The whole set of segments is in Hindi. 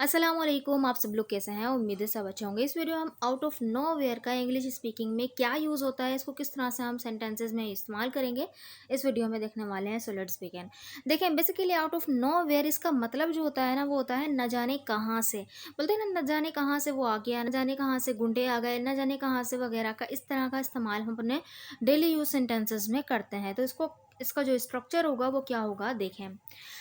अस्सलामुअलैकुम। आप सब लोग कैसे हैं? उम्मीद है सब अच्छे होंगे। इस वीडियो में हम आउट ऑफ नोवेयर का इंग्लिश स्पीकिंग में क्या यूज़ होता है, इसको किस तरह से हम सेंटेंसेस में इस्तेमाल करेंगे, इस वीडियो में देखने वाले हैं। So let's begin. देखें, बेसिकली आउट ऑफ नोवेयर इसका मतलब जो होता है ना, वो होता है न जाने कहाँ से। बोलते हैं ना, न जाने कहाँ से वो आ गया, न जाने कहाँ से गुंडे आ गए, न जाने कहाँ से वगैरह का। इस तरह का इस्तेमाल हम अपने डेली यूज सेंटेंसेस में करते हैं। तो इसका जो स्ट्रक्चर होगा वो क्या होगा, देखें।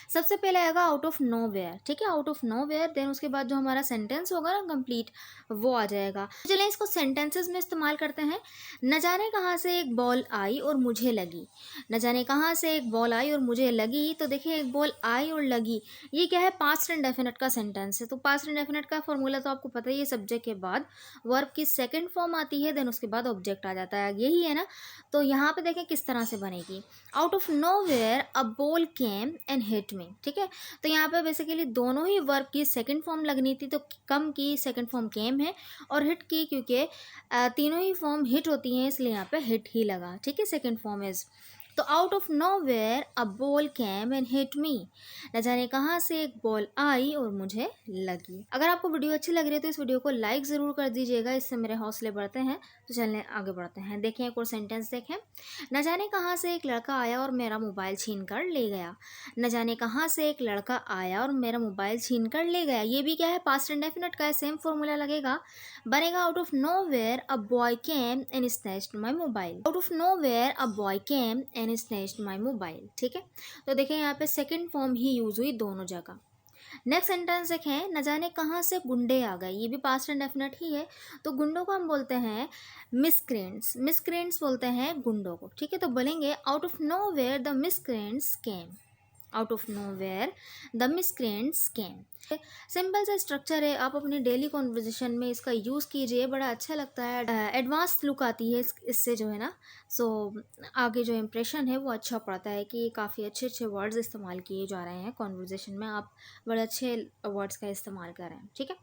सबसे पहले आएगा आउट ऑफ नोवेयर। ठीक है, आउट ऑफ नोवेयर। देन उसके बाद जो हमारा सेंटेंस होगा ना कंप्लीट, वो आ जाएगा। चलिए इसको सेंटेंसेस में इस्तेमाल करते हैं। न जाने कहाँ से एक बॉल आई और मुझे लगी। न जाने कहाँ से एक बॉल आई और मुझे लगी। तो देखिए, एक बॉल आई और लगी, ये क्या है? पास्ट इंडेफिनिट का सेंटेंस है। तो पास्ट इंडेफिनिट का फॉर्मूला तो आपको पता ही है, सब्जेक्ट के बाद वर्ब की सेकंड फॉर्म आती है, देन उसके बाद ऑब्जेक्ट आ जाता है, यही है ना। तो यहाँ पे देखें किस तरह से बनेगी। Out of nowhere a ball came and hit me. ठीक है, तो यहाँ पे बेसिकली दोनों ही वर्ब की सेकंड फॉर्म लगनी थी, तो कम की सेकंड फॉर्म केम है, और हिट की क्योंकि तीनों ही फॉर्म हिट होती हैं, इसलिए यहाँ पे हिट ही लगा। ठीक है, सेकंड फॉर्म इज। तो out of nowhere a ball came and hit me. न जाने कहाँ से एक बॉल आई और मुझे लगी। अगर आपको वीडियो अच्छी लग रही है तो इस वीडियो को लाइक ज़रूर कर दीजिएगा, इससे मेरे हौसले बढ़ते हैं। तो चलने आगे बढ़ते हैं। देखें, एक और सेंटेंस देखें। न जाने कहाँ से एक लड़का आया और मेरा मोबाइल छीन कर ले गया। न जाने कहाँ से एक लड़का आया और मेरा मोबाइल छीन कर ले गया, ये भी क्या है? पास्ट इंडेफिनिट का है, सेम फॉर्मूला लगेगा, बनेगा out of nowhere a boy came and snatched my mobile. Out of nowhere a boy came and snatched my mobile. ठीक है, तो देखें यहाँ पे सेकंड फॉर्म ही यूज हुई दोनों जगह। नेक्स्ट सेंटेंस देखें। न जाने कहाँ से गुंडे आ गए, ये भी पास्ट इंडेफिनिट ही है। तो गुंडों को हम बोलते हैं मिसक्रेंट्स। मिसक्रेंट्स बोलते हैं गुंडों को। ठीक है, तो बोलेंगे out of nowhere the miscreants came. Out of nowhere the miscreants came. Simple सा स्ट्रक्चर है, आप अपनी डेली कॉन्वर्जेशन में इसका यूज़ कीजिए, बड़ा अच्छा लगता है। एडवांस लुक आती है इससे जो है ना। सो आगे जो इम्प्रेशन है वो अच्छा पड़ता है कि काफ़ी अच्छे अच्छे वर्ड्स इस्तेमाल किए जा रहे हैं कॉन्वर्जेशन में, आप बड़े अच्छे वर्ड्स का इस्तेमाल कर रहे हैं। ठीक है,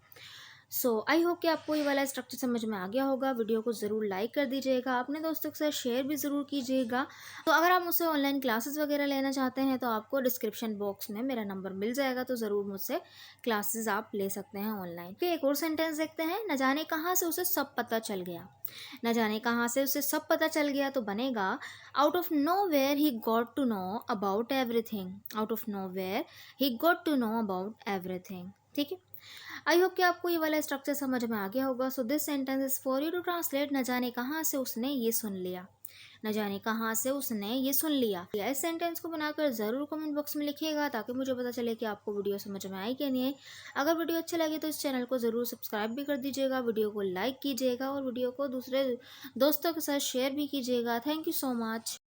सो आई होप कि आपको ये वाला स्ट्रक्चर समझ में आ गया होगा। वीडियो को ज़रूर लाइक कर दीजिएगा, अपने दोस्तों के साथ शेयर भी ज़रूर कीजिएगा। तो अगर आप मुझसे ऑनलाइन क्लासेस वगैरह लेना चाहते हैं तो आपको डिस्क्रिप्शन बॉक्स में मेरा नंबर मिल जाएगा, तो ज़रूर मुझसे क्लासेस आप ले सकते हैं ऑनलाइन। फिर एक और सेंटेंस देखते हैं। न जाने कहाँ से उसे सब पता चल गया। न जाने कहाँ से उसे सब पता चल गया, तो बनेगा out of nowhere he got to know about everything. Out of nowhere he got to know about everything. ठीक है, आई होप कि आपको ये वाला स्ट्रक्चर समझ में आ गया होगा। So this sentence is for you to translate. न जाने कहाँ से उसने ये सुन लिया। न जाने कहाँ से उसने ये सुन लिया। इस सेंटेंस को बनाकर ज़रूर कमेंट बॉक्स में लिखिएगा, ताकि मुझे पता चले कि आपको वीडियो समझ में आई कि नहीं आई। अगर वीडियो अच्छी लगे तो इस चैनल को ज़रूर सब्सक्राइब भी कर दीजिएगा, वीडियो को लाइक कीजिएगा और वीडियो को दूसरे दोस्तों के साथ शेयर भी कीजिएगा। Thank you so much.